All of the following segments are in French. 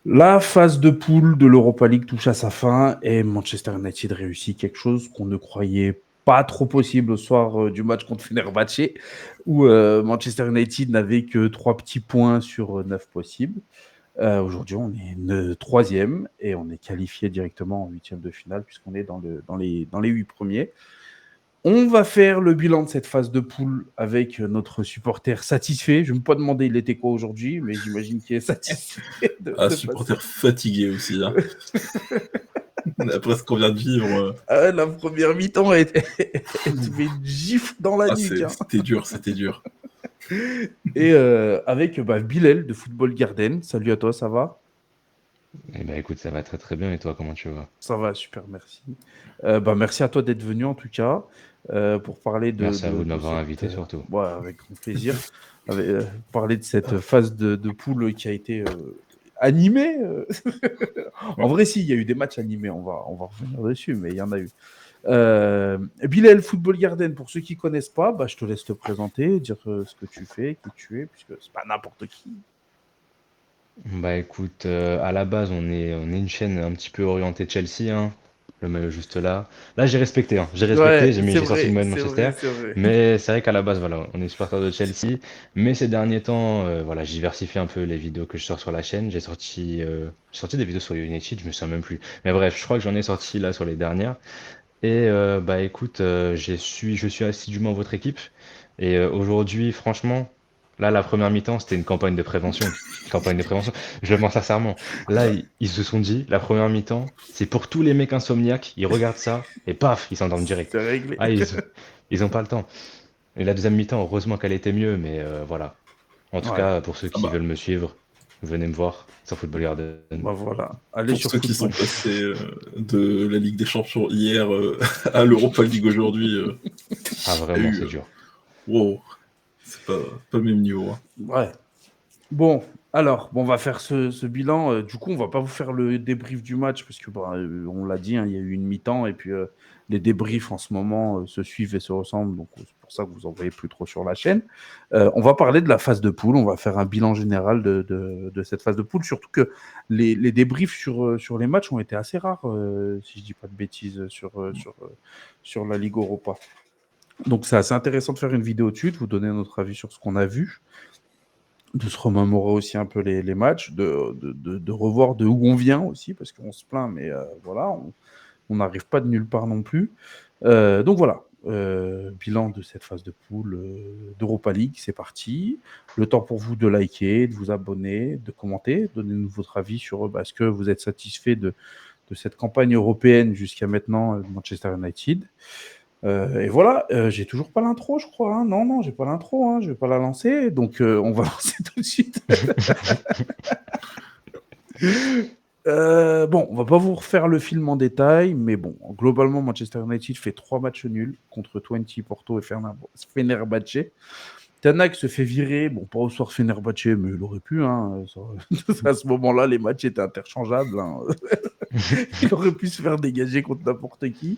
La phase de poule de l'Europa League touche à sa fin et Manchester United réussit quelque chose qu'on ne croyait pas trop possible au soir du match contre Fenerbahçe, où Manchester United n'avait que 3 petits points sur 9 possibles. Aujourd'hui, on est troisième et on est qualifié directement en huitième de finale puisqu'on est dans les 8 premiers. On va faire le bilan de cette phase de poule avec notre supporter satisfait. Je ne vais pas demander il était quoi aujourd'hui, mais j'imagine qu'il est satisfait de Supporter passer. fatigué aussi, hein. Après ce qu'on vient de vivre. La première mi-temps, elle te met une gifle dans la nuque. Hein. C'était dur, c'était dur. Et avec Bilal de Football Garden. Salut à toi, ça va? Eh ben écoute, ça va très très bien et toi, comment tu vas? Ça va, super, merci. Merci à toi d'être venu en tout cas pour parler Merci à vous de de m'avoir cette. invité surtout. Ouais, avec grand plaisir. Parler de cette phase de poule qui a été animée. En vrai, si, il y a eu des matchs animés, on va revenir dessus, mais il y en a eu. Bilal Football Garden, pour ceux qui ne connaissent pas, je te laisse te présenter, dire ce que tu fais, qui tu es, puisque c'est pas n'importe qui. Bah écoute, à la base, on est une chaîne un petit peu orientée Chelsea, hein. Le maillot juste là. Là, j'ai respecté, hein. J'ai respecté, Ouais, j'ai sorti le maillot de c'est Manchester. vrai, c'est vrai. Mais c'est vrai qu'à la base, voilà, on est supporter de Chelsea. Mais ces derniers temps, voilà, je diversifie un peu les vidéos que je sors sur la chaîne. J'ai sorti des vidéos sur United, je me souviens même plus. Mais bref, je crois que j'en ai sorti là sur les dernières. Et bah écoute, je suis assidûment votre équipe. Et aujourd'hui, franchement, là, la première mi-temps, c'était une campagne de prévention. Une campagne de prévention. Je le pense sincèrement. Là, ils se sont dit, la première mi-temps, c'est pour tous les mecs insomniaques. Ils regardent ça et paf, ils s'endorment direct. C'est réglé. Ah, ils ont pas le temps. Et la deuxième mi-temps, heureusement qu'elle était mieux, mais voilà. En tout Ouais, cas, pour ceux Ah qui bah, veulent me suivre, venez me voir sur Football Garden. voilà. Allez pour sur ceux qui sont Football. passés de la Ligue des Champions hier à l'Europa League aujourd'hui, Ah, il y a vraiment, eu. c'est dur. Wow, c'est pas le même niveau, hein. Ouais. Bon, alors, on va faire ce bilan. Du coup, on va pas vous faire le débrief du match parce que, on l'a dit, hein, il y a eu une mi-temps et puis les débriefs en ce moment se suivent et se ressemblent. Donc, c'est pour ça que vous en voyez plus trop sur la chaîne. On va parler de la phase de poule. On va faire un bilan général de cette phase de poule. Surtout que les débriefs sur les matchs ont été assez rares, si je dis pas de bêtises, sur la Ligue Europa. Donc, c'est assez intéressant de faire une vidéo dessus, de vous donner notre avis sur ce qu'on a vu, de se remémorer aussi un peu les matchs, de revoir de où on vient aussi, parce qu'on se plaint, mais voilà, on n'arrive pas de nulle part non plus. Donc voilà, bilan de cette phase de poule d'Europa League, c'est parti. Le temps pour vous de liker, de vous abonner, de commenter, donner-nous votre avis sur est-ce que vous êtes satisfait de cette campagne européenne jusqu'à maintenant de Manchester United. Et voilà, j'ai toujours pas l'intro, je crois. Hein. Non, j'ai pas l'intro, hein. Je vais pas la lancer, donc on va lancer tout de suite. Bon, on va pas vous refaire le film en détail, mais bon, globalement, Manchester United fait 3 matchs nuls contre Twente, Porto et Fenerbahçe. Tanak se fait virer, bon, pas au soir Fenerbahçe, mais il aurait pu. Hein, à ce moment-là, les matchs étaient interchangeables. Hein. Il aurait pu se faire dégager contre n'importe qui.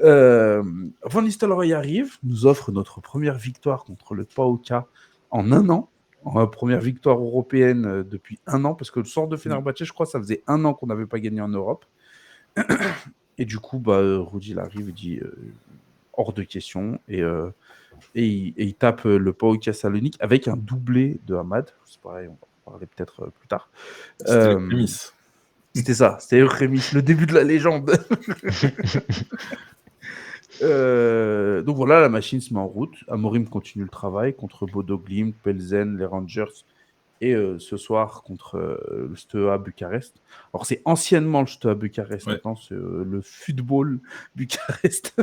Van Nistelrooy arrive, nous offre notre première victoire contre le PAOK en un an. Première victoire européenne depuis un an, parce que le sort de Fenerbahçe, je crois, ça faisait un an qu'on n'avait pas gagné en Europe. Et du coup, Rudy il arrive et dit hors de question. Et il tape le PAOK Salonique avec un doublé de Hamad. C'est pareil, on va en parler peut-être plus tard. C'était les prémices. C'était ça, c'était Eurémis, le début de la légende. Donc voilà, la machine se met en route. Amorim continue le travail contre Bodo Glimt, Pelzen, les Rangers et ce soir contre le Steaua Bucarest. Alors c'est anciennement le Steaua Bucarest, Ouais, maintenant c'est le Football Bucarest.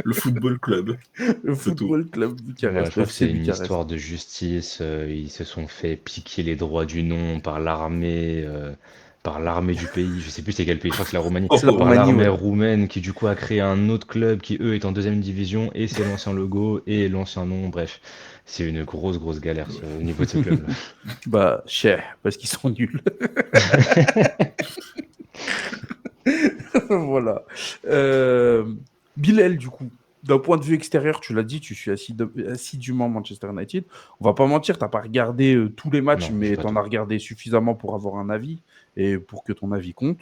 le football club, Le c'est tout. Football Club Ouais, je Bucarest, crois que FC c'est une Bucarest. histoire de justice. Ils se sont fait piquer les droits du nom par l'armée du pays. Je sais plus c'est quel pays. Je crois que c'est la Roumanie. Oh, C'est la Par oh. Roumanie, l'armée ouais. roumaine qui du coup a créé un autre club qui eux est en deuxième division et c'est l'ancien logo et l'ancien nom. Bref, c'est une grosse galère au niveau de ce club-là. Cher, parce qu'ils sont nuls. Voilà. Bilal, du coup, d'un point de vue extérieur, tu l'as dit, tu suis assidûment Manchester United. On va pas mentir, t'as pas regardé tous les matchs, Non, j'ai mais pas t'en tout. as regardé suffisamment pour avoir un avis et pour que ton avis compte.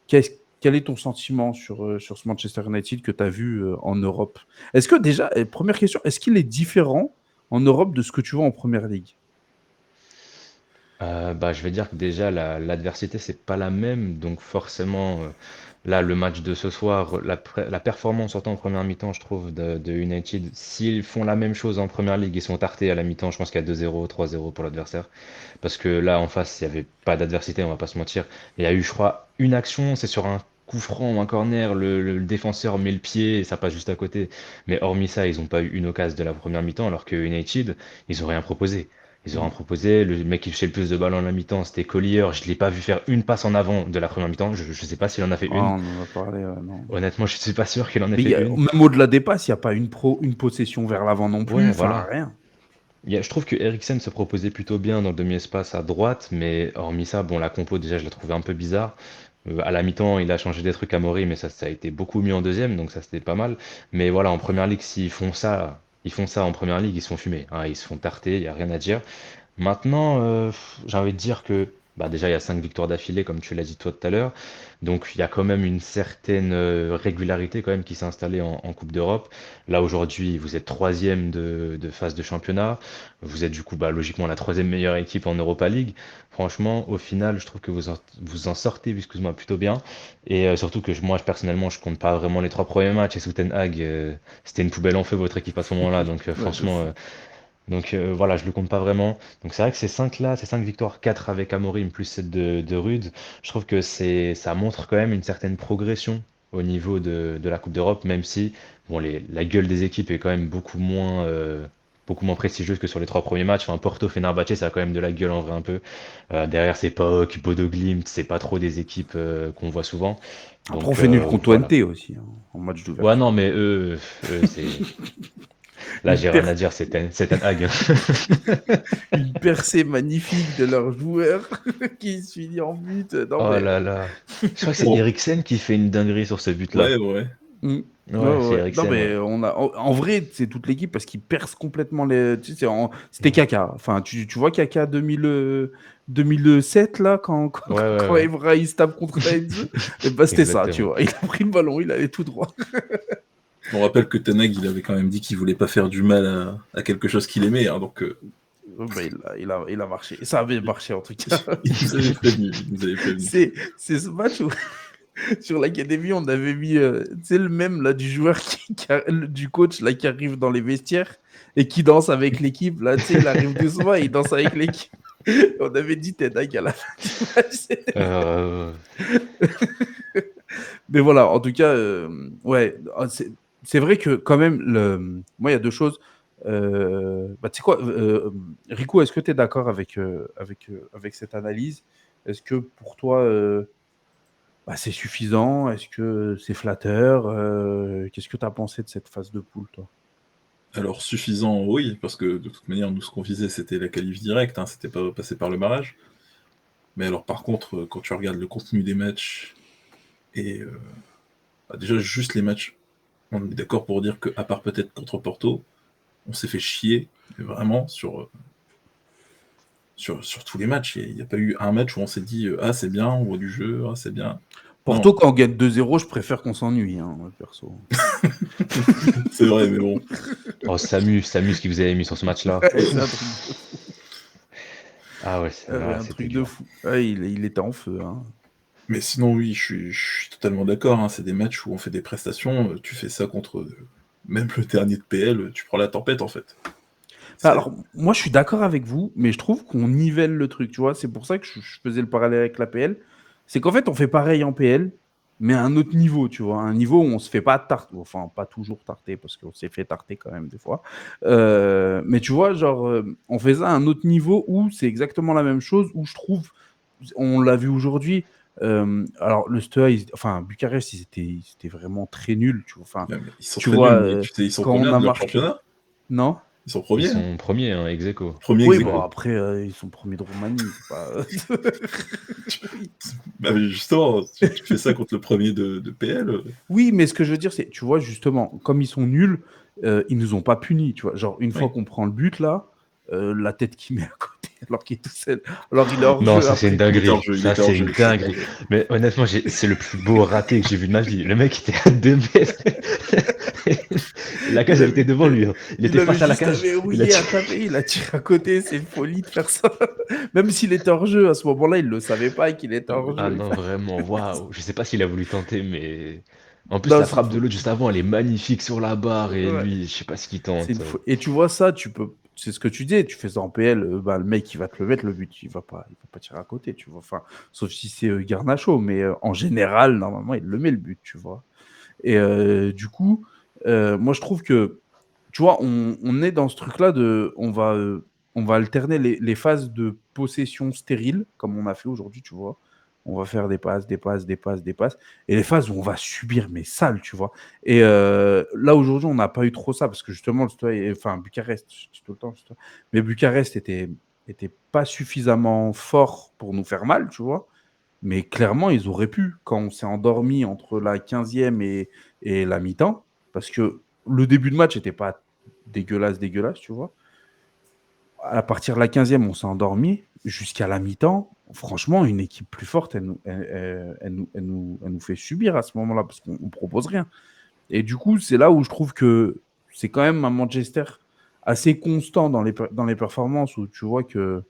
Quel est ton sentiment sur ce Manchester United que tu as vu en Europe? Est-ce que déjà, première question, est-ce qu'il est différent en Europe de ce que tu vois en Première Ligue? Bah, je vais dire que déjà l'adversité c'est pas la même, donc forcément là le match de ce soir, la performance surtout en première mi-temps je trouve de United, s'ils font la même chose en première ligue, ils sont tartés à la mi-temps, je pense qu'il y a 2-0, 3-0 pour l'adversaire, parce que là en face il y avait pas d'adversité, on va pas se mentir. Il y a eu je crois une action, c'est sur un coup franc ou un corner, le défenseur met le pied et ça passe juste à côté, mais hormis ça ils ont pas eu une occasion de la première mi-temps, alors que United ils ont rien proposé. Ils ont rien proposé. Le mec qui touchait le plus de ballons à la mi-temps, c'était Collier. Je ne l'ai pas vu faire une passe en avant de la première mi-temps. Je ne sais pas s'il en a fait une. Ah, on en a parlé, non. Honnêtement, je ne suis pas sûr qu'il en ait Mais fait une. même au-delà des passes, il n'y a pas une possession vers l'avant non plus, Ouais, enfin voilà. rien. Je trouve que Eriksen se proposait plutôt bien dans le demi-espace à droite, mais hormis ça, bon, la compo, déjà, je la trouvais un peu bizarre. À la mi-temps, il a changé des trucs à Mori, mais ça a été beaucoup mieux en deuxième, donc ça, c'était pas mal. Mais voilà, en première ligue, s'ils font ça, ils font ça en première ligue, ils se font fumer, hein, ils se font tarter, il n'y a rien à dire. Maintenant, j'ai envie de dire que bah déjà, il y a 5 victoires d'affilée, comme tu l'as dit toi tout à l'heure. Donc, il y a quand même une certaine régularité quand même qui s'est installée en Coupe d'Europe. Là, aujourd'hui, vous êtes troisième de phase de championnat. Vous êtes du coup, bah, logiquement, la troisième meilleure équipe en Europa League. Franchement, au final, je trouve que vous en sortez, excuse-moi, plutôt bien. Et surtout que moi, personnellement, je compte pas vraiment les 3 premiers matchs. Et sous Ten Hag, c'était une poubelle en feu, votre équipe à ce moment-là. Donc, Ouais, de franchement, fou. voilà, je le compte pas vraiment. Donc c'est vrai que ces 5 là, ces 5 victoires, 4 avec Amorim plus celle de Rude, je trouve que ça montre quand même une certaine progression au niveau de la Coupe d'Europe, même si bon, la gueule des équipes est quand même beaucoup moins prestigieuse que sur les 3 premiers matchs. Enfin, Porto, Fenerbahçe, ça a quand même de la gueule en vrai un peu. Derrière, c'est PAOK, Bodo Glimt, c'est pas trop des équipes qu'on voit souvent. Après, on Donc fait nul contre voilà. ONT aussi, hein, en match Ouais, d'ouverture. non, mais eux, c'est. Là, Une, j'ai rien à per- dire, c'est un Hag, hein. une percée magnifique de leur joueur qui se finit en but. Non, Oh mais là là. Je crois que c'est Bon, Eriksen qui fait une dinguerie sur ce ouais, but-là. ouais. mmh. Ouais, Ouais, ouais, c'est ouais. Non, Eriksen, ouais. mais en vrai, c'est toute l'équipe parce qu'ils percent complètement les. Tu sais, c'était Kaka. Enfin, tu vois Kaka 2007, là, quand, quand, Ouais, ouais, quand ouais. Evra il se tape contre Heinz. Et bah, c'était ça, tu Exactement. vois. Il a pris le ballon, il allait tout droit. On rappelle que Ten Hag, il avait quand même dit qu'il voulait pas faire du mal à quelque chose qu'il aimait, hein, donc Bah, il a marché. Ça avait marché, en tout cas. il nous avait prévenu. Il nous avait prévenu. C'est ce match où, sur l'académie, on avait mis, tu sais, le même là du joueur du coach là qui arrive dans les vestiaires et qui danse avec l'équipe. Là, tu sais, il arrive doucement et il danse avec l'équipe. On avait dit Ten Hag à la fin du match. Euh, Mais voilà, en tout cas, ouais, c'est vrai que quand même, moi, il y a deux choses. Bah, tu sais quoi, Rico, est-ce que tu es d'accord avec cette analyse? Est-ce que pour toi, bah, c'est suffisant? Est-ce que c'est flatteur? Qu'est-ce que tu as pensé de cette phase de poule, toi? Alors, suffisant, oui, parce que de toute manière, nous, ce qu'on visait, c'était la qualif directe, hein, c'était pas passer par le barrage. Mais alors, par contre, quand tu regardes le contenu des matchs, et bah, déjà, juste les matchs, on est d'accord pour dire qu'à part peut-être contre Porto, on s'est fait chier, vraiment, sur tous les matchs. Il n'y a pas eu un match où on s'est dit ah, c'est bien, on voit du jeu, ah, c'est bien. Porto, Non, quand on gagne 2-0, je préfère qu'on s'ennuie, hein, moi, perso. c'est vrai, mais bon. Oh, Samus qui vous avez mis sur ce match-là. Ouais, c'est un truc de fou. Ah ouais, Ouais, là, un c'était truc de dur. fou. Ouais, il était en feu, hein. Mais sinon, oui, je suis totalement d'accord, hein, c'est des matchs où on fait des prestations, tu fais ça contre même le dernier de PL, tu prends la tempête, en fait. Bah, C'est... alors, moi, je suis d'accord avec vous, mais je trouve qu'on nivelle le truc, tu vois. C'est pour ça que je faisais le parallèle avec la PL. C'est qu'en fait, on fait pareil en PL, mais à un autre niveau, tu vois. Un niveau où on se fait pas tarter, enfin, pas toujours tarter, parce qu'on s'est fait tarter quand même des fois. Mais tu vois, genre, on fait ça à un autre niveau où c'est exactement la même chose, où je trouve, on l'a vu aujourd'hui. Alors, le Steaua, enfin, Bucarest, ils étaient vraiment très nuls, tu vois. Enfin, Ouais, mais ils sont tu très vois, nuls, mais tu sais, ils sont quand on combien a de leur marqué. championnat? Non? Ils sont Ils premiers, hein. sont premiers, hein, ex aequo. Premiers Oui, ex bon, aequo. après, ils sont premiers de Roumanie. C'est pas... Oui. Bah, mais justement, tu fais ça contre le premier de PL. Oui, mais ce que je veux dire, c'est, tu vois, justement, comme ils sont nuls, ils nous ont pas punis, tu vois. Genre, une fois Oui. qu'on prend le but, là, la tête qu'il met à côté, alors qu'il est tout seul. Alors, il est hors Non, jeu ça c'est une après. Il était hors dinguerie. jeu, il Ça était hors c'est jeu, une il était hors dinguerie. jeu. Mais honnêtement, c'est le plus beau raté que j'ai vu de ma vie. Le mec était à 2 mètres. La cage, Il elle était avait, devant lui, hein. Il il était avait face à la juste à cage. Il a verrouiller, à tiré. taper, il a tiré à côté, c'est une folie de faire ça. Même s'il était hors jeu, à ce moment-là, il le savait pas qu'il était Ah, hors Ah jeu. non, vraiment, waouh. Je sais pas s'il a voulu tenter, mais. En plus, Non, la c'est une frappe de folie. l'autre juste avant, elle est magnifique sur la barre. Et Ouais. lui, je sais pas ce qu'il C'est tente. une Et tu vois ça, tu peux. C'est ce que tu dis. Tu fais ça en PL, bah, le mec il va te le mettre le but, il va pas tirer à côté, tu vois. Enfin, sauf si c'est Garnacho, mais en général, normalement, il le met le but, tu vois. Et du coup, moi je trouve que, tu vois, on est dans ce truc-là de, on va alterner les phases de possession stérile, comme on a fait aujourd'hui, tu vois. On va faire des passes, des passes, des passes, des passes. Et les phases où on va subir, mais sale, tu vois. Et là, aujourd'hui, on n'a pas eu trop ça, parce que justement, enfin, Bucarest, je dis tout le temps, mais Bucarest était pas suffisamment fort pour nous faire mal, tu vois. Mais clairement, ils auraient pu, quand on s'est endormi entre la 15e et la mi-temps, parce que le début de match n'était pas dégueulasse, dégueulasse, tu vois. À partir de la 15e, on s'est endormi. Jusqu'à la mi-temps, franchement, une équipe plus forte, elle nous fait subir à ce moment-là, parce qu'on ne propose rien. Et du coup, c'est là où je trouve que c'est quand même un Manchester assez constant dans les performances, où tu vois que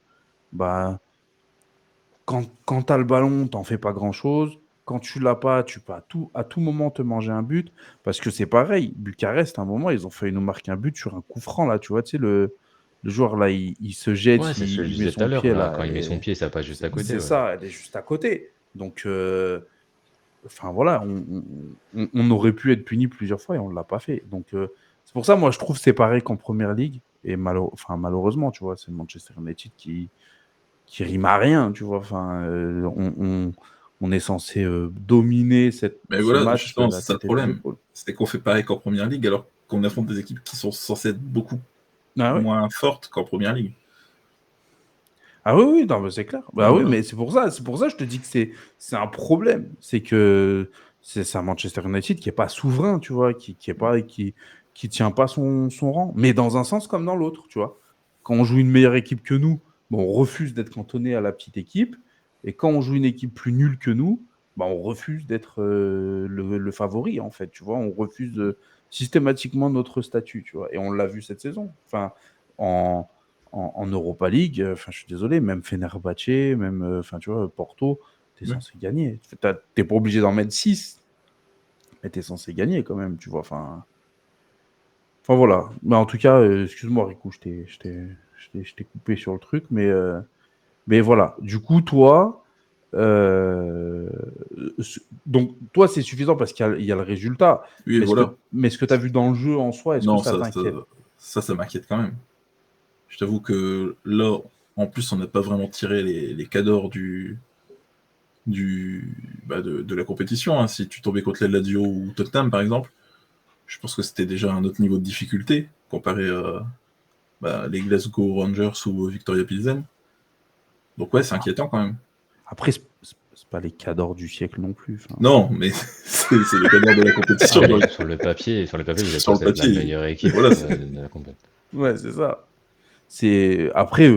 bah, quand tu as le ballon, tu n'en fais pas grand-chose. Quand tu l'as pas, tu peux à tout moment te manger un but. Parce que c'est pareil, Bucarest, à un moment, ils ont failli nous marquer un but sur un coup franc, là, tu vois, tu sais, le joueur, là, il se Ouais, jette, c'est ce que je il met disais tout à son l'heure, pied, là. là, Quand il met son et pied, ça passe juste à côté, c'est ouais. ça, elle est juste à côté. Donc, enfin, voilà, on aurait pu être puni plusieurs fois et on ne l'a pas fait. Donc, c'est pour ça, moi, je trouve c'est pareil qu'en Première Ligue. Et enfin, malheureusement, tu vois, c'est Manchester United qui rime à rien, tu vois. Enfin, on est censé dominer Mais ce voilà, match de justement, la c'est ça le tête et des problème. épaules. C'est qu'on fait pareil qu'en première ligue, alors qu'on affronte des équipes qui sont censées être beaucoup Ah oui, moins fortes qu'en première ligue. ah oui, oui, non, mais c'est clair. Ah, Bah oui, voilà. mais c'est pour ça que je te dis que c'est un problème. C'est que c'est un Manchester United qui est pas souverain, tu vois, qui tient pas son rang. Mais dans un sens comme dans l'autre, tu vois. Quand on joue une meilleure équipe que nous, bon, on refuse d'être cantonné à la petite équipe. Et quand on joue une équipe plus nulle que nous, bah, on refuse d'être le favori, en fait, tu vois. On refuse systématiquement notre statut, tu vois. Et on l'a vu cette saison. Enfin, en en Europa League, enfin, je suis désolé, même Fenerbahçe, même, enfin, tu vois, Porto, tu es Ouais. censé gagner. Tu n'es pas obligé d'en mettre 6, mais tu es censé gagner quand même, tu vois. Enfin voilà. Mais en tout cas, excuse-moi, Rico, je t'ai coupé sur le truc, mais voilà. Du coup, toi, donc, toi, c'est suffisant parce qu'il y a le résultat. Oui, voilà. Mais ce que tu as vu dans le jeu en soi, est-ce que Non, ça t'inquiète? ça m'inquiète quand même. Je t'avoue que là, en plus, on n'a pas vraiment tiré les cadors de la compétition, hein. Si tu tombais contre les Lazio ou Tottenham, par exemple, je pense que c'était déjà un autre niveau de difficulté comparé à les Glasgow Rangers ou Victoria Pilsen. Donc ouais, c'est inquiétant quand même. Après, c'est pas les cadors du siècle non plus. Enfin. Non, mais c'est les cadors de la Ah, compétition. mais sur le papier, vous êtes Sur le censé être la papier, meilleure équipe voilà. de la compétition. Ouais, c'est ça. C'est après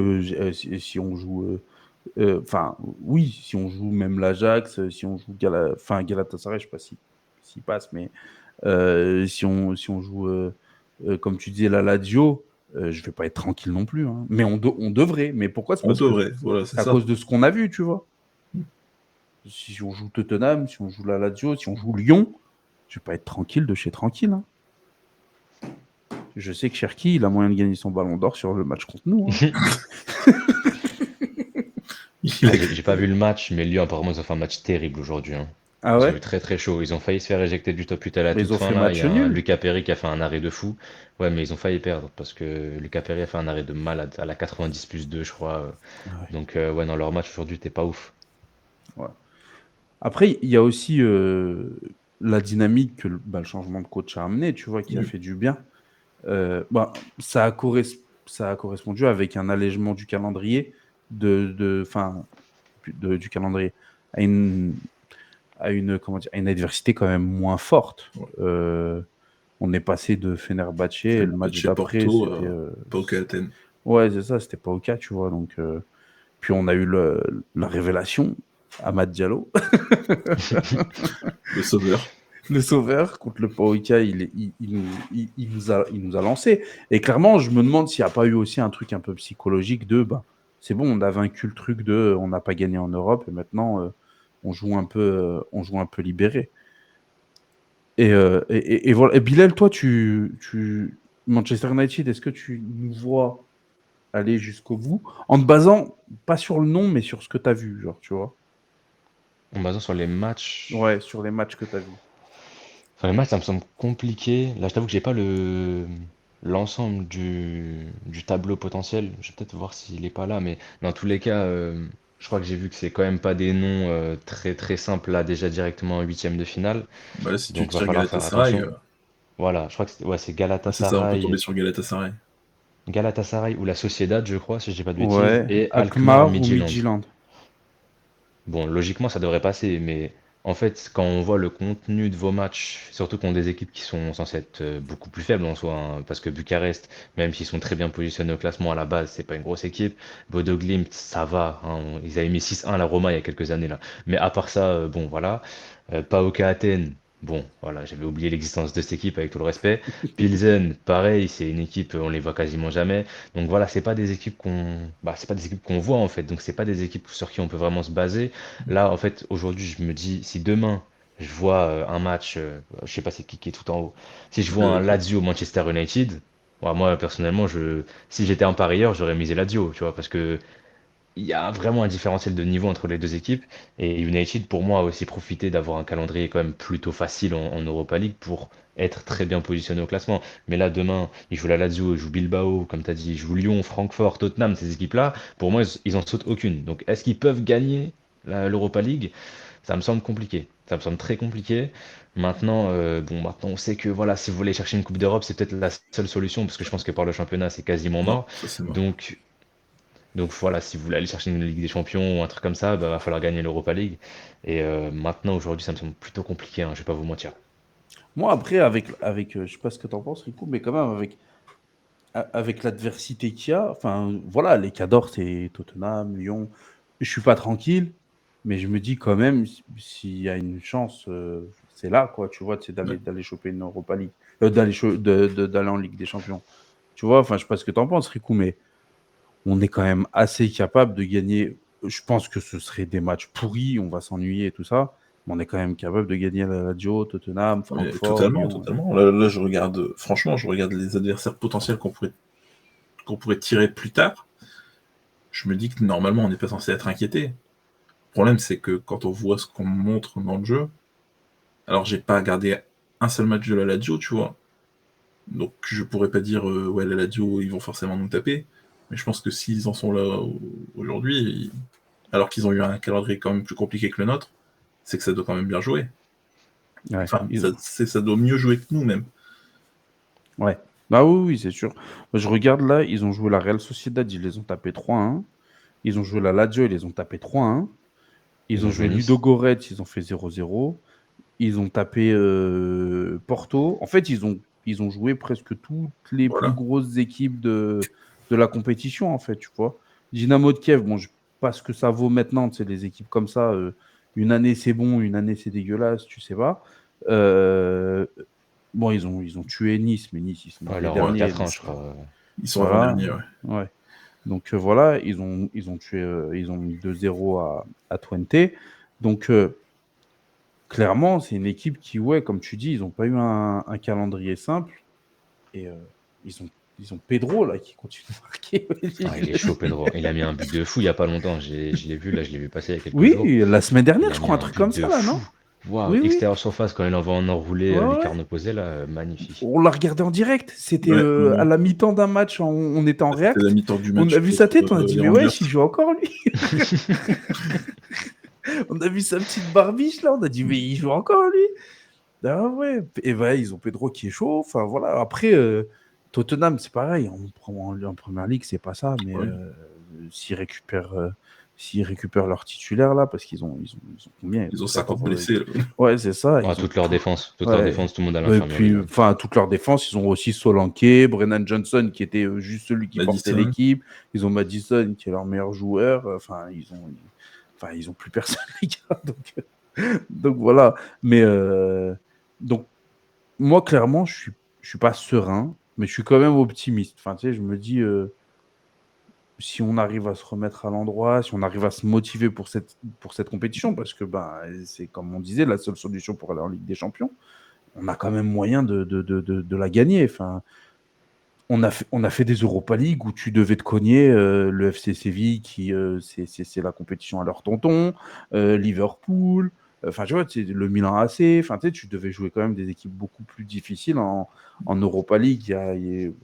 si on joue enfin oui, si on joue même l'Ajax, si on joue Galatasaray, je sais pas s'il passe, mais si on joue comme tu disais la Lazio, je vais pas être tranquille non plus, hein. Mais on devrait. Mais pourquoi? C'est On parce que devrait, voilà, c'est c'est à ça. cause de ce qu'on a vu, tu vois. Si on joue Tottenham, si on joue la Lazio, si on joue Lyon, je vais pas être tranquille de chez tranquille, hein. Je sais que Cherki, il a moyen de gagner son ballon d'or sur le match contre nous, hein. Il Ah, a- j'ai pas vu le match, mais Lyon, apparemment, ils ont fait un match terrible aujourd'hui, hein. Ah Ils ont ouais? eu très très chaud. Ils ont failli se faire éjecter du top 8 à la Mais ils toute ont fin fait là. Il y match a un nul. Lucas Perry qui a fait un arrêt de fou. Ouais, mais ils ont failli perdre parce que Lucas Perry a fait un arrêt de malade à la 90 plus 2, je crois. Ouais. Donc, ouais, dans leur match aujourd'hui, t'es pas ouf. Ouais. Après, il y a aussi la dynamique que le changement de coach a amené, tu vois, qui a Oui. fait du bien. Bah, ça a correspondu avec un allègement du calendrier, du calendrier, à à une adversité quand même moins forte. Ouais. On est passé de Fenerbahçe, et le match Fenerbahçe, d'après, Porto, c'était. PAOK Athènes. Ouais, c'est ça, c'était pas au cas, tu vois. Donc, puis on a eu la révélation, Amad Diallo, Le sauveur. le sauveur contre le PAOK, il nous a lancé. Et clairement, je me demande s'il n'y a pas eu aussi un truc un peu psychologique de, bah, c'est bon, on a vaincu le truc de, on n'a pas gagné en Europe et maintenant on joue un peu libéré. Et voilà. Et Bilal, toi, Manchester United, est-ce que tu nous vois aller jusqu'au bout en te basant pas sur le nom, mais sur ce que tu as vu, genre, tu vois? En basant sur les matchs. Ouais, sur les matchs que tu as vus. Enfin, les matchs, ça me semble compliqué. Là, je t'avoue que j'ai pas l'ensemble du tableau potentiel. Je vais peut-être voir s'il est pas là, mais dans tous les cas, je crois que j'ai vu que c'est quand même pas des noms très très simples là déjà directement en huitième de finale. Bah là, si tu Donc va tires falloir faire Galatasaray, attention. Voilà, je crois que c'est c'est ça, on peut tomber Galatasaray, sur Galatasaray. Galatasaray ou la Sociedad, je crois, si je dis pas de bêtises, Ouais, et Alkmaar Alkmaar ou Midtjylland. Midtjylland. Bon, logiquement, ça devrait passer, mais en fait, quand on voit le contenu de vos matchs, surtout contre des équipes qui sont censées être beaucoup plus faibles en soi, hein, parce que Bucarest, même s'ils sont très bien positionnés au classement à la base, c'est pas une grosse équipe. Bodo Glimt, ça va, hein, ils avaient mis 6-1 à la Roma il y a quelques années là. Mais à part ça, bon, voilà. PAOK Athènes, bon, voilà, j'avais oublié l'existence de cette équipe avec tout le respect. Pilsen, pareil, c'est une équipe, on les voit quasiment jamais. Donc voilà, c'est pas des équipes qu'on voit en fait. Donc c'est pas des équipes sur qui on peut vraiment se baser. Là, en fait, aujourd'hui, je me dis, si demain, je vois un match, je sais pas c'est qui est tout en haut, si je vois un Lazio Manchester United, ouais, moi, personnellement, si j'étais un parieur, j'aurais misé Lazio, tu vois, parce que il y a vraiment un différentiel de niveau entre les deux équipes. Et United, pour moi, a aussi profité d'avoir un calendrier quand même plutôt facile en Europa League pour être très bien positionné au classement. Mais là, demain, ils jouent la Lazio, ils jouent Bilbao, comme tu as dit, ils jouent Lyon, Francfort, Tottenham, ces équipes-là. Pour moi, ils en sautent aucune. Donc, est-ce qu'ils peuvent gagner l'Europa League? Ça me semble compliqué. Ça me semble très compliqué. Maintenant, maintenant, on sait que voilà, si vous voulez chercher une Coupe d'Europe, c'est peut-être la seule solution, parce que je pense que par le championnat, c'est quasiment Non, mort. ça c'est mort. Donc, voilà, si vous voulez aller chercher une Ligue des Champions ou un truc comme ça, bah, va falloir gagner l'Europa League. Et maintenant, aujourd'hui, ça me semble plutôt compliqué, hein, je vais pas vous mentir. Moi, après, je sais pas ce que tu en penses, Rico, mais quand même, avec l'adversité qu'il y a, enfin, voilà, les cadors, c'est Tottenham, Lyon. Je suis pas tranquille, mais je me dis quand même, s'il y a une chance, c'est là, quoi, tu vois, c'est Ouais. d'aller choper une Europa League, d'aller en Ligue des Champions. Tu vois, enfin, je sais pas ce que tu en penses, Rico, mais on est quand même assez capable de gagner. Je pense que ce serait des matchs pourris, on va s'ennuyer et tout ça, mais on est quand même capable de gagner la Lazio, Tottenham, Mais Francfort, totalement, Lyon. totalement. Là, je regarde, franchement, je regarde les adversaires potentiels qu'on pourrait tirer plus tard. Je me dis que normalement, on n'est pas censé être inquiété. Le problème, c'est que quand on voit ce qu'on montre dans le jeu, alors j'ai pas regardé un seul match de la Lazio, tu vois. Donc je pourrais pas dire, ouais, la Lazio, ils vont forcément nous taper. Mais je pense que s'ils en sont là aujourd'hui, alors qu'ils ont eu un calendrier quand même plus compliqué que le nôtre, c'est que ça doit quand même bien jouer. Ouais, Enfin, ça doit mieux jouer que nous, même. ouais. Bah oui, oui, c'est sûr. Je regarde là, ils ont joué la Real Sociedad, ils les ont tapés 3-1. Ils ont joué la Lazio, ils les ont tapés 3-1. Ils Ils ont ont joué joué Nice. Ludogorets, ils ont fait 0-0. Ils ont tapé Porto. En fait, ils ont joué presque toutes les plus Voilà. grosses équipes de la compétition, en fait, tu vois. Dynamo de Kiev, bon, je sais pas ce que ça vaut maintenant, c'est les équipes comme ça. Une année, c'est bon, une année, c'est dégueulasse, tu sais pas. Euh, bon, ils ont tué Nice, mais Nice, ils sont dans les Alors, Ouais. derniers. 4-1, Donc, je crois. Ils sont voilà. avant-derniers, ouais. Ouais. Donc, voilà, ils ont tué, ils ont mis 2-0 à Twente. Donc, clairement, c'est une équipe qui, ouais, comme tu dis, ils n'ont pas eu un calendrier simple. Et ils ont Pedro, là, qui continue de marquer. Ah, il est chaud, Pedro. Il a mis un but de fou il y a pas longtemps. Je l'ai vu, là, je l'ai vu passer il y a quelques jours. Oui, la semaine dernière, Il a je mis crois, un un truc but comme ça, de là, fou. non? Waouh, Oui, oui. extérieur surface quand il envoie en enroulé, Ouais, ouais. lucarne opposée, là, magnifique. On l'a regardé en direct. C'était Ouais, à la mi-temps d'un match. On était en c'était la réact. mi-temps du On a match vu sa contre tête. On a dit, les mais ouais, Rangers. il joue encore, lui. On a vu sa petite barbiche, là. On a dit, mais il joue encore, lui. Ah ouais. Et ben, ils ont Pedro qui est chaud. Enfin, voilà. Après, Tottenham, c'est pareil. En Première Ligue, c'est pas ça. Mais Oui. s'ils récupèrent leur titulaire là, parce qu'ils ont combien? Ils ont 50 14, blessés. Là. Ouais, c'est ça. Ah, Ils ont toute leur défense, tout Ouais. le monde à Et l'infirmerie. puis, enfin, toute leur défense, ils ont aussi Solanke, Brennan Johnson, qui était juste celui qui portait Maddison. l'équipe. Ils ont Madison, qui est leur meilleur joueur. Enfin, ils ont plus personne, les gars. Donc voilà. Mais donc, moi, clairement, je suis pas serein, mais je suis quand même optimiste. Enfin, tu sais, je me dis, si on arrive à se remettre à l'endroit, si on arrive à se motiver pour cette compétition, parce que ben, c'est comme on disait, la seule solution pour aller en Ligue des Champions, on a quand même moyen de la gagner. Enfin, on a fait des Europa League où tu devais te cogner le FC Séville, qui c'est la compétition à leur tonton, Liverpool, enfin, tu vois, le Milan AC, enfin, tu devais jouer quand même des équipes beaucoup plus difficiles en Europa League.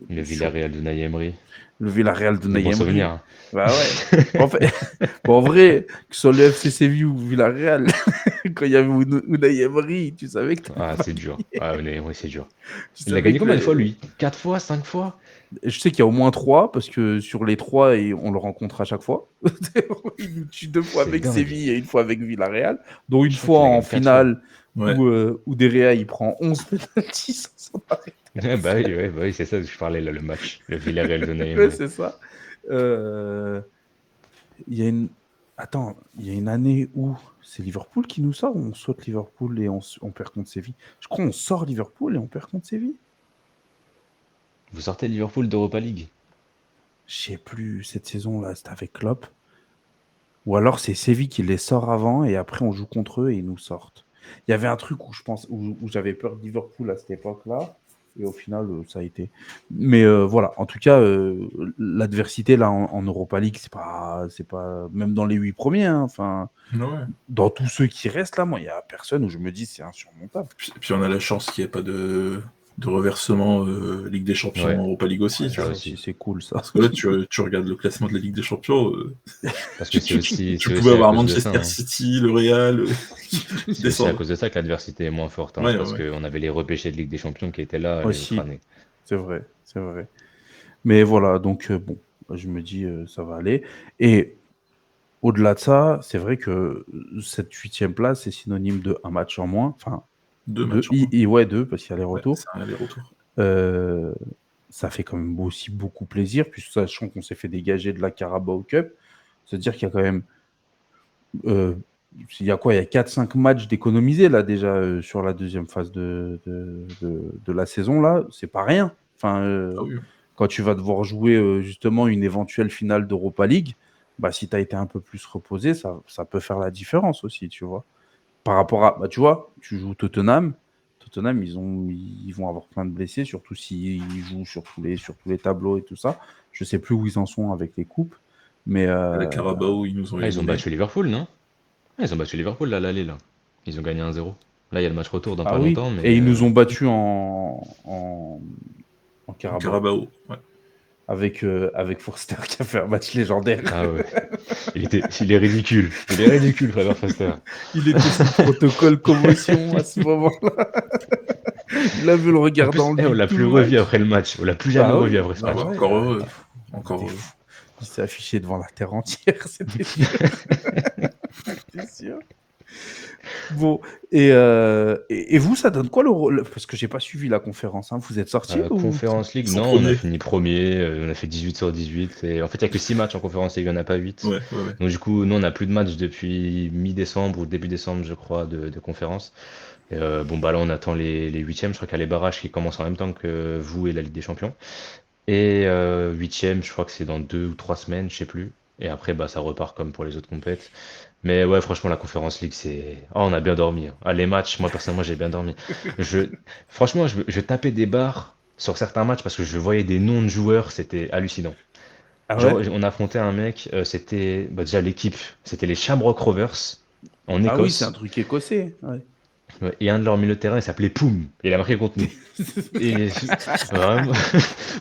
Le Villarreal de Unai Emery. Le Villarreal de Des Unai bons Emery. souvenirs. Hein. Bah ouais. En fait, en vrai, que ce soit le FC Séville ou Villarreal, quand il y avait Unai Emery, tu savais que Ah, c'est dur. Ah, Unai Emery, c'est dur. tu Il a savais gagné que combien de fois, lui? 4 fois, 5 fois? Je sais qu'il y a au moins 3, parce que sur les 3, on le rencontre à chaque fois. Il nous tue 2 fois C'est avec dingue. Séville et une fois avec Villarreal, dont une Je crois fois qu'il a en gagné 4 fois. finale Ouais. où Derrea il prend 11 penalties sans s'en arrêter. Bah oui, c'est ça que je parlais là, le match. Le Villarreal de Unai Ouais, Emery. c'est ça. Il y a une... Attends, il y a une année où c'est Liverpool qui nous sort, ou on saute Liverpool et on perd contre Séville? Je crois qu'on sort Liverpool et on perd contre Séville. Vous sortez Liverpool d'Europa League? Je sais plus, cette saison-là, c'était avec Klopp. Ou alors c'est Séville qui les sort avant et après on joue contre eux et ils nous sortent. Il y avait un truc où je pense où j'avais peur de Liverpool à cette époque-là et au final ça a été. Mais voilà, en tout cas l'adversité là en Europa League, c'est pas même dans les 8 premiers, hein, enfin Ouais. dans tous ceux qui restent là, moi il y a personne où je me dis c'est insurmontable. Puis on a la chance qu'il n'y ait pas de reversement Ligue des Champions Ouais. Europa League aussi. Ouais, Tu ça vois. aussi. c'est cool ça. Parce que là, tu regardes le classement de la Ligue des Champions. Parce que c'est aussi, Tu c'est pouvais aussi à avoir cause de ça. Manchester Hein. City, le Real, qui C'est aussi à descendent. cause de ça que l'adversité est moins forte. Hein, Ouais, parce ouais. qu'on avait les repêchés de Ligue des Champions qui étaient là et Aussi, crânés. c'est vrai, c'est vrai. Mais voilà, donc bon, je me dis ça va aller. Et au-delà de ça, c'est vrai que cette 8e place est synonyme de un match en moins. Enfin, 2 matchs en moins. ouais, 2, parce qu'il y a les Ouais, retours. c'est un aller-retour. Ça fait quand même aussi beaucoup plaisir, puisque sachant qu'on s'est fait dégager de la Carabao Cup, c'est-à-dire qu'il y a quand même. Il y a quoi? Il y a 4-5 matchs d'économiser là déjà sur la deuxième phase de la saison là. C'est pas rien. Enfin, Ah oui. quand tu vas devoir jouer justement une éventuelle finale d'Europa League, bah, si tu as été un peu plus reposé, ça peut faire la différence aussi, tu vois. Par rapport à, bah, tu vois, tu joues Tottenham. Tottenham, ils vont avoir plein de blessés, surtout s'ils jouent sur tous les tableaux et tout ça. Je sais plus où ils en sont avec les coupes, mais La Carabao, ils nous ont Ah, ils ont éliminé. battu Liverpool, non? Ah, ils ont battu Liverpool là, à l'aller là. Ils ont gagné 1-0. Là, il y a le match retour dans ah pas oui, longtemps, mais et ils nous ont battus en Carabao Carabao, ouais. avec Forster qui a fait un match légendaire. Ah ouais. Il est ridicule. Il est ridicule, Faber Foster. Il était sous protocole commotion à ce moment-là. Il a vu le En regard plus, dans le on vide l'a tout plus le revu match. après le match. On l'a plus jamais Bah revu oui, après ce bah match. ouais, Encore heureux. il Encore était heureux. fou. Il s'est affiché devant la terre entière, c'était sûr. C'était sûr. Bon, et vous, ça donne quoi parce que j'ai pas suivi la conférence, hein. Vous êtes sortis ou... Conférence League, Ils sont non, on a premiers. fini premier. On a fait 18 sur 18. Et en fait, il n'y a que 6 matchs en Conférence League, il n'y en a pas 8. Ouais, ouais, ouais. Donc du coup, nous, on n'a plus de matchs depuis mi-décembre ou début décembre, je crois, de conférence. Et, bon, bah là, on attend les huitièmes. Je crois qu'il y a les barrages qui commencent en même temps que vous et la Ligue des Champions. Et huitième, je crois que c'est dans 2 ou 3 semaines, je sais plus. Et après, bah, ça repart comme pour les autres compètes. Mais ouais, franchement, la Conférence League, c'est... Oh, on a bien dormi. Hein. Ah, les matchs, moi, personnellement, j'ai bien dormi. Je... Franchement, je tapais des barres sur certains matchs parce que je voyais des noms de joueurs, c'était hallucinant. Ah Genre, ouais? on affrontait un mec, déjà l'équipe, c'était les Shamrock Rovers en Ah oui, c'est un Écosse. truc écossais. Ouais. Ouais, et un de leurs milieux de terrain, il s'appelait Poum. Il a marqué contre nous. Et vraiment,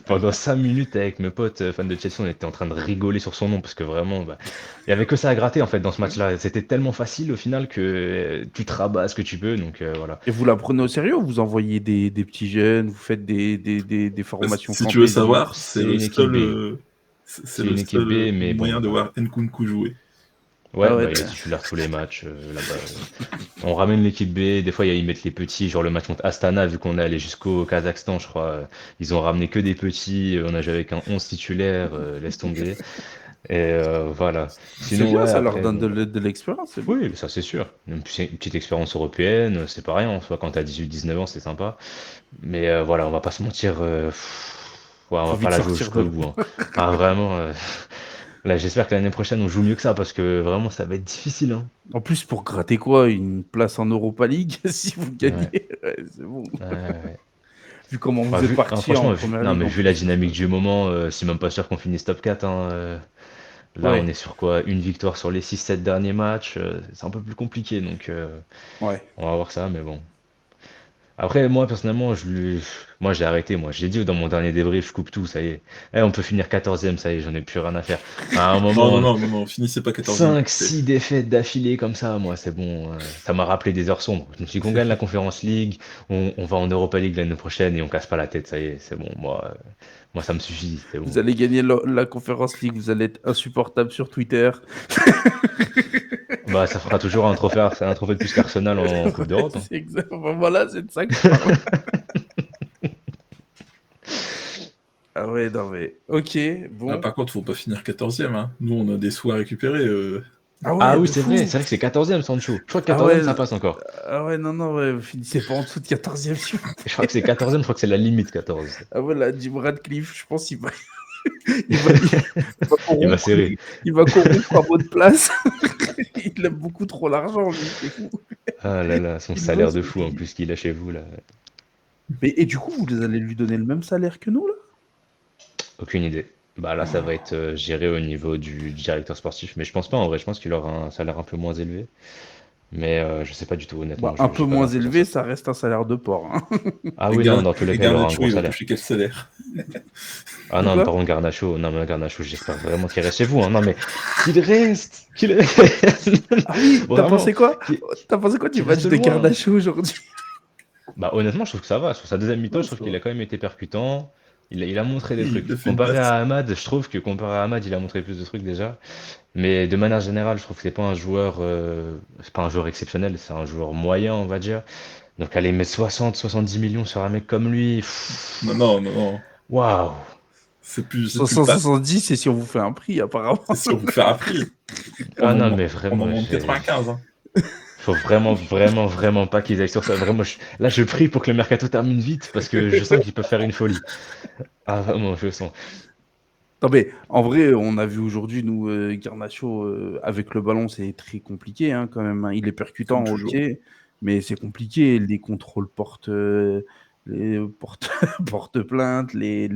pendant 5 minutes avec mes potes fans de Chelsea, on était en train de rigoler sur son nom parce que vraiment, bah, il y avait que ça à gratter en fait dans ce match-là. C'était tellement facile au final que tu te rabats ce que tu peux. Donc voilà. Et vous la prenez au sérieux ou vous envoyez des petits jeunes, vous faites des formations Si tu veux fantasy? savoir, C'est une équipe B. c'est C'est le une équipe seul B, mais moyen bon. de voir Nkunku jouer. Ouais, Ah ouais, bah, il est titulaire tous les matchs là-bas. On ramène l'équipe B, des fois ils mettent les petits, genre le match contre Astana, vu qu'on est allé jusqu'au Kazakhstan, je crois. Ils ont ramené que des petits, on a joué avec un 11 titulaire, laisse tomber. Et voilà. c'est Sinon, bien, ouais, ça leur après, donne bon. de l'expérience, c'est bien. Oui, ça c'est sûr. Une petite expérience européenne, c'est pas rien. En soi, quand t'as 18-19 ans, c'est sympa. Mais voilà, on va pas se mentir. Ouais, on Faut va pas vite la jouer sortir jusqu'au de. bout, hein. Ah, vraiment. Là, j'espère que l'année prochaine, on joue mieux que ça parce que vraiment, ça va être difficile, hein. En plus, pour gratter quoi? Une place en Europa League, si vous gagnez, Ouais, ouais, c'est bon. ouais, ouais. Vu comment Bah, vous êtes parti en franchement, Première non, Ligue mais en vu la plus. dynamique du moment, c'est même pas sûr qu'on finisse top 4, hein. Là, on Ouais, est sur quoi? Une victoire sur les 6-7 derniers matchs. C'est un peu plus compliqué, donc ouais. on va voir ça, mais bon. Après, moi, personnellement, moi, j'ai arrêté. Moi, j'ai dit dans mon dernier débrief, je coupe tout, ça y est. Eh, on peut finir 14e, ça y est, j'en ai plus rien à faire. À un Non, non, moment, non, non, non, finissez pas 14e. 5-6 défaites d'affilée comme ça, moi, c'est bon. Ça m'a rappelé des heures sombres. Je me suis dit qu'on gagne la Conference League, on va en Europa League l'année prochaine et on casse pas la tête, ça y est, c'est bon. Moi, ça me suffit, c'est bon. Vous allez gagner la Conference League, vous allez être insupportable sur Twitter. Bah, ça fera toujours c'est un trophée de plus qu'Arsenal en Coupe Ouais, d'Europe, hein. c'est exactement, voilà, c'est de ça que je parle. Ah ouais, non mais, ok, Ah, bon. par contre, faut pas finir 14e, hein. Nous, on a des sous à récupérer. Ah Ah ouais, oui, de fou. c'est vrai que c'est 14e, Sancho. Je crois que Ah 14e, ouais, ça passe encore. ah ouais, non, non, ouais, vous finissez pas en dessous de 14e, s'il vous Je crois que c'est 14e, je crois que c'est la limite 14. Ah ouais, là, Jim Radcliffe, je pense qu'il va, il va Il va corrompre, serrer. il va corrompre à votre place. Il aime beaucoup trop l'argent, lui, c'est fou. Ah là là, son Il veut salaire ce de fou en qu'il- plus qu'il a chez vous là. Et du coup, vous allez lui donner le même salaire que nous, là? Aucune idée. Bah là, ça va être géré au niveau du directeur sportif, mais je pense pas en vrai, je pense qu'il aura un salaire un peu moins élevé. Mais je sais pas du tout, Bah, honnêtement, un peu j'ai pas moins d'infos sur ça. élevé, ça reste un salaire de porc, hein. Ah Et, oui, non, dans tous les et cas, il aura un Garnacho, gros il va salaire. toucher quel salaire? Ah De non, par quoi? contre, Garnacho, non, mais Garnacho, j'espère vraiment qu'il reste chez vous, hein. Non, mais qu'il reste, Ah oui, t'as vraiment, pensé quoi? qu'il T'as pensé quoi du qu'il match reste de loin. Garnacho aujourd'hui? Bah honnêtement, je trouve que ça va. Sur sa deuxième mi-temps, Ouais, je ça trouve qu'il va. a quand même été percutant. Il a montré des Il trucs. a fait une Comparé passe. à Ahmad, je trouve que comparé à Ahmad, il a montré plus de trucs déjà. Mais de manière générale, je trouve que c'est pas un joueur exceptionnel, c'est un joueur moyen, on va dire. Donc aller mettre 60, 70 millions sur un mec comme lui, Non, non, non, non. waouh. C'est plus le pas. 570, c'est si on vous fait un prix, apparemment. C'est si on vous fait un prix. Ah non, On mais en vraiment, demande 95, hein. faut vraiment, vraiment, vraiment pas qu'ils aillent sur ça. Vraiment, là, je prie pour que le mercato termine vite parce que je sens qu'ils peuvent faire une folie. Ah vraiment, je le sens. Non, mais en vrai, on a vu aujourd'hui, nous, Garnacho, avec le ballon, c'est très compliqué, hein, quand même, hein. Il est Comme percutant, ok, toujours. mais c'est compliqué. Les contrôles porte, porte plainte, Ouais.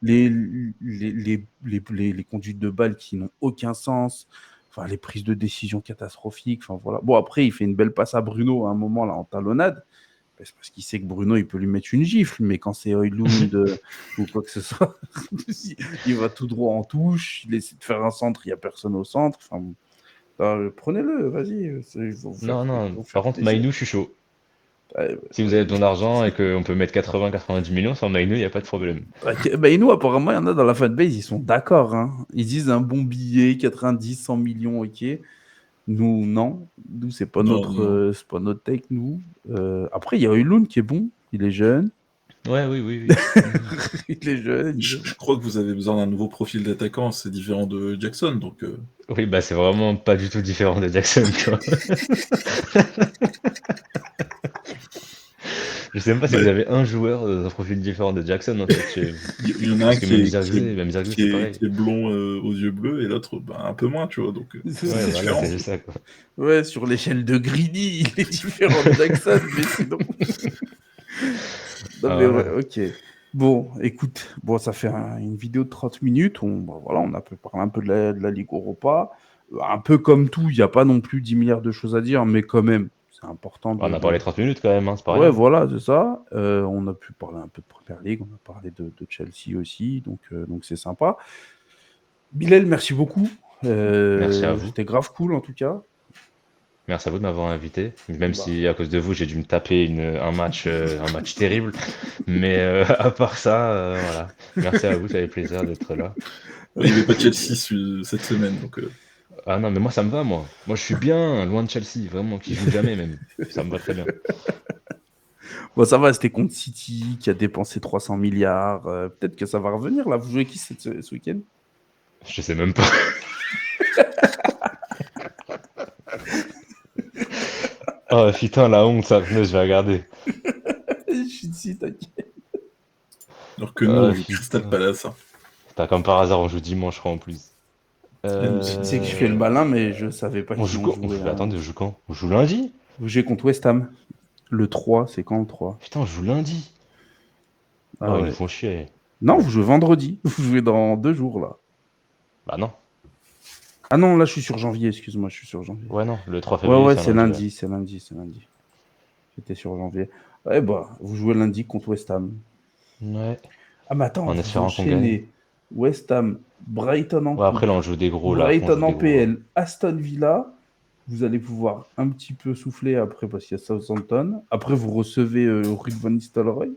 les conduites de balles qui n'ont aucun sens, enfin, les prises de décision catastrophiques. Enfin, voilà. Bon, après, il fait une belle passe à Bruno à un moment, là, en talonnade. C'est parce qu'il sait que Bruno, il peut lui mettre une gifle, mais quand c'est Højlund ou quoi que ce soit, il va tout droit en touche, il essaie de faire un centre, il n'y a personne au centre. Enfin, bon. Prenez-le, vas-y, Non, ils non. vont faire Par contre, plaisir. Maïnou, je suis chaud. Ouais, Si vous avez besoin d'argent et qu'on peut mettre 80-90 millions sur Maïnou, il n'y a pas de problème. et nous, apparemment, il y en a dans la fanbase, ils sont d'accord, hein. Ils disent un bon billet, 90, 100 millions, ok. Nous, non. Nous, Non, non, non. c'est pas notre take, nous. Après, il y a Højlund qui est bon, il est jeune. Ouais, oui, oui, oui. Il est jeune. Je crois que vous avez besoin d'un nouveau profil d'attaquant, c'est différent de Jackson, donc Oui, bah c'est vraiment pas du tout différent de Jackson, quoi. Je sais même pas si vous bah, avez un joueur d'un profil différent de Jackson en fait chez vous. il y en a un Parce que même Zirkzee, c'est pareil. qui est blond aux yeux bleus et l'autre bah, un peu moins, tu vois, donc Ouais, c'est voilà, différent. c'est juste ça, quoi. Ouais, sur l'échelle de Greedy, il est différent de Jackson, mais sinon. Non, Ah, mais ouais, voilà. ok. Bon, écoute, bon, ça fait une vidéo de 30 minutes. Voilà, on a pu parler un peu de la Ligue Europa. Un peu comme tout, il n'y a pas non plus 10 milliards de choses à dire, mais quand même, c'est c'est important. On a parlé 30 minutes quand même, hein, c'est pas Ouais, rien. voilà, c'est ça. On a pu parler un peu de Premier League, on a parlé de Chelsea aussi, donc c'est sympa. Bilal, merci beaucoup. Merci à vous. C'était grave cool en tout cas. Merci à vous de m'avoir invité. Même Bah, si à cause de vous, j'ai dû me taper un match terrible. Mais à part ça, voilà. Merci à vous, ça fait plaisir d'être là. Il n'y avait pas de Chelsea cette semaine, donc Ah non, mais moi ça me va, moi. Moi je suis bien loin de Chelsea, vraiment, qui joue jamais même. Ça me va très bien. bon, ça va, c'était contre City qui a dépensé 300 milliards. Peut-être que ça va revenir là. Vous jouez qui ce week-end? Je sais même pas. Oh putain, la honte, ça. Venez, je vais regarder. Je suis ici, t'inquiète. alors que nous, on joue Crystal Palace. Hein. Putain, comme par hasard, on joue dimanche, je crois, en plus. Je sais que je fais le malin, mais je savais pas On qui joue on quand? jouait. Attendez, on joue quand? On joue lundi? Vous jouez contre West Ham. Le 3, c'est quand le 3? Putain, on joue lundi. Ah Oh, ils nous ouais. font chier. Non, vous jouez vendredi. Vous jouez dans 2 jours là. Bah non. Ah non, là je suis sur janvier, excuse-moi, je suis sur janvier. Ouais, non, le 3 Ouais, février, ouais, c'est c'est un lundi. lundi, c'est lundi, c'est lundi. J'étais sur janvier. Ouais, bah, vous jouez lundi contre West Ham. Ouais. Ah, mais attends, En vous espérant qu'on gagne. enchaînez West Ham, Brighton en Ouais, après, coupe, là, on joue des gros, là. Après, on Brighton joue en des gros. PL, Aston Villa. Vous allez pouvoir un petit peu souffler après parce qu'il y a Southampton. Après, vous recevez Ruud van Nistelrooy.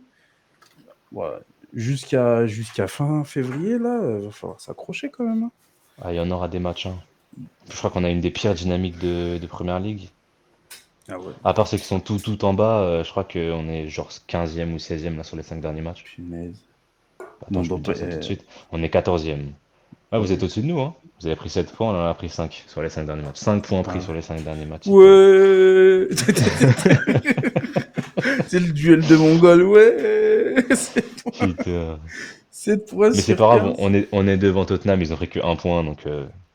Ouais. Jusqu'à fin février, là, il va falloir s'accrocher quand même. Hein. Ah, il y en aura des matchs, hein. Je crois qu'on a une des pires dynamiques de Première Ligue. Ah ouais, À part ceux qui sont tout en bas, je crois qu'on est genre 15e ou 16e là, sur les 5 derniers matchs. punaise. Attends, je peux te dire ça tout de suite. On est 14e. Ah, vous êtes au-dessus de nous, hein. Vous avez pris 7 points, on en a pris 5 sur les 5 derniers matchs. 5 points pris sur les 5 derniers matchs. Ouais. C'est le duel de Mongols, ouais. Putain. 7 points Mais c'est sur pas grave, 15. on est devant Tottenham, ils ont pris que 1 point, donc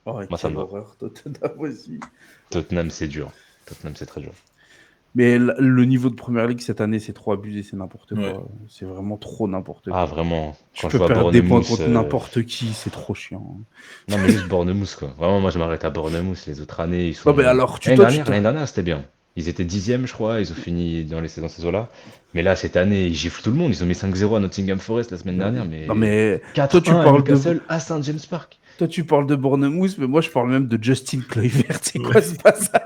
Oh, moi ça quelle me va. horreur, Tottenham aussi. Tottenham, c'est dur. Tottenham, c'est très dur. Mais le niveau de Première Ligue cette année, c'est trop abusé, c'est n'importe Ouais. quoi. C'est vraiment trop n'importe quoi. Ah, vraiment. Tu Quand je peux vois perdre des points Bournemouth. contre n'importe qui, c'est trop chiant. Non, mais juste Bournemouth, quoi. Vraiment, moi je m'arrête à Bournemouth. Les autres années, ils sont. Non, mais alors, L'année dernière, c'était bien. Ils étaient 10e, je crois. Ils ont fini dans ces eaux-là. Mais là, cette année, ils giflent tout le monde. Ils ont mis 5-0 à Nottingham Forest la semaine dernière. Mais, Non, mais 4-1 toi, tu à parles Newcastle à St. James Park. Toi, tu parles de Bournemouth, mais moi, je parle même de Justin Kluivert. C'est quoi ce bazar?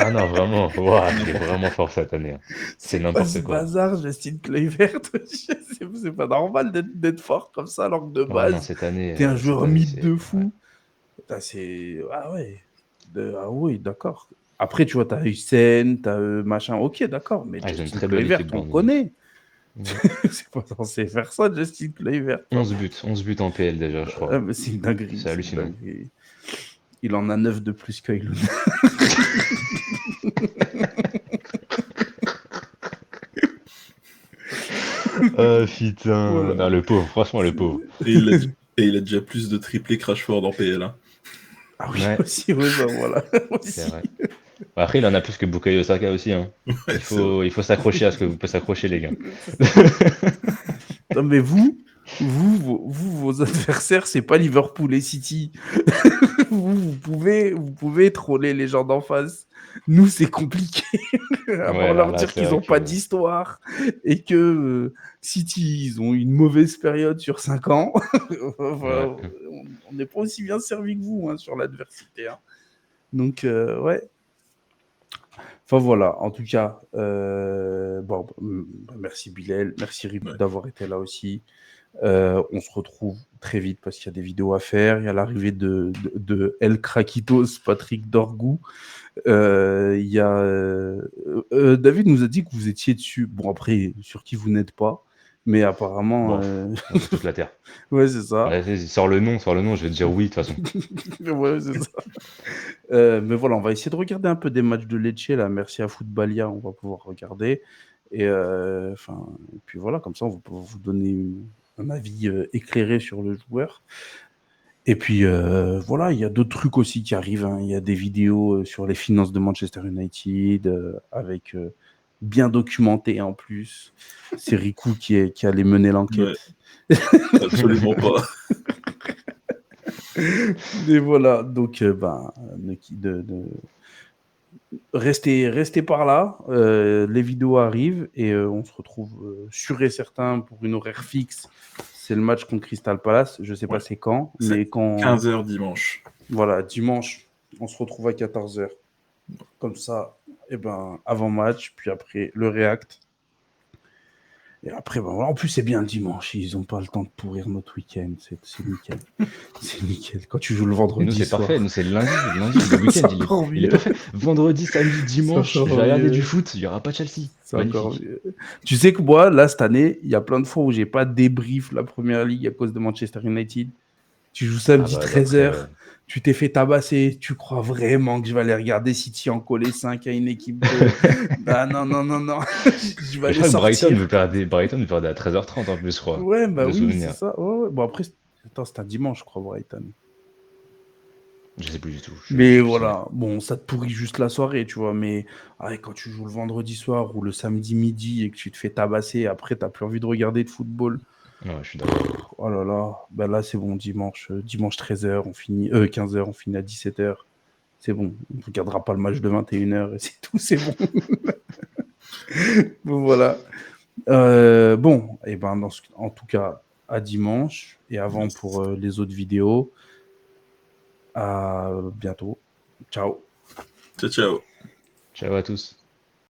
Ah non, vraiment. Ouah, il est vraiment fort cette année. Hein. C'est quoi ce n'importe quoi. bazar, Justin Kluivert? C'est pas normal d'être fort comme ça, alors que de base, non, cette année, t'es un joueur cette année, mythe de fou. Ouais. Ah ouais. Ah oui, d'accord. Après, tu vois, t'as Hussein, t'as machin. Ok, d'accord, mais ils ont une Justin très belle Kluivert, équipe, on Bournemouth. connaît. Ouais. C'est pas censé faire ça, Justin Kluivert. 11 buts en PL déjà, je crois. Mais c'est une dinguerie. C'est hallucinant. Une dinguerie. Il en a 9 de plus qu'Aïloun. Ah putain, Voilà. non, le pauvre, franchement le pauvre. Et il a déjà plus de triplés que Rashford en PL. Hein. Ah oui, Ouais. aussi, ouais, ça, voilà. C'est vrai. Après, il en a plus que Bukayo Saka aussi. Hein. Ouais, Il faut s'accrocher à ce que vous pouvez s'accrocher, les gars. Non, mais vos adversaires, c'est pas Liverpool et City. vous pouvez troller les gens d'en face. Nous, c'est compliqué. À part leur dire qu'ils n'ont pas d'histoire et que City, ils ont une mauvaise période sur 5 ans. Enfin, on n'est pas aussi bien servi que vous sur l'adversité. Hein. Donc, ouais. Enfin voilà, en tout cas, merci Bilal, merci Ribou d'avoir été là aussi. On se retrouve très vite parce qu'il y a des vidéos à faire. Il y a l'arrivée de El Craquitos, Patrick Dorgou. Il y a David nous a dit que vous étiez dessus. Bon, après, sur qui vous n'êtes pas, mais apparemment. Toute la terre. Ouais, c'est ça. Ouais, sors le nom, je vais te dire oui de toute façon. Ouais, c'est ça. Mais voilà, on va essayer de regarder un peu des matchs de Lecce là. Merci à Footballia, on va pouvoir regarder. Et puis voilà, comme ça, on va pouvoir vous donner un avis éclairé sur le joueur. Et puis voilà, il y a d'autres trucs aussi qui arrivent. Hein. Il y a des vidéos sur les finances de Manchester United avec bien documenté en plus. C'est Riku qui allait mener l'enquête. Ouais. Absolument pas. Et voilà, donc Restez par là. Les vidéos arrivent et on se retrouve sûr et certain pour une horaire fixe. C'est le match contre Crystal Palace. Je sais pas Ouais. c'est quand, C'est mais quand 15h dimanche. voilà, dimanche, on se retrouve à 14h. Comme ça, avant match, puis après le React. Et après, voilà. En plus, c'est bien le dimanche. Ils n'ont pas le temps de pourrir notre week-end. C'est nickel. C'est nickel. Quand tu joues le Et nous, vendredi c'est soir. parfait. Nous, c'est le lundi. Lundi, le week-end, C'est encore il est mieux. parfait. Vendredi, samedi, dimanche, encore je vais regarder mieux. du foot. Il n'y aura pas Chelsea. C'est encore Magnifique. mieux. Tu sais que moi, là, cette année, il y a plein de fois où j'ai pas débrief la première ligue à cause de Manchester United. Tu joues Ah samedi bah, d'après, 13h, tu t'es fait tabasser, tu crois vraiment que je vais aller regarder City en coller 5 à une équipe de. Ah non, non, non, non, je vais Mais je aller crois que sortir. Brighton veut perdre à 13h30 en plus, je crois. Ouais, bah De oui, c'est souvenir. ça. Ouais, ouais. Bon, après, attends, c'est un dimanche, je crois, Brighton. Je sais plus du tout. Mais J'ai plus souvenir. voilà, bon, ça te pourrit juste la soirée, tu vois. Mais quand tu joues le vendredi soir ou le samedi midi et que tu te fais tabasser, après, t'as plus envie de regarder de football. Ouais, je suis d'accord. Oh là là, ben là, c'est bon, dimanche 13h, on finit, 15h, on finit à 17h. C'est bon, on ne regardera pas le match de 21h et c'est tout, c'est bon. Bon, voilà. Bon, et en tout cas, à dimanche et avant pour les autres vidéos. À bientôt. Ciao. Ciao, ciao. Ciao à tous.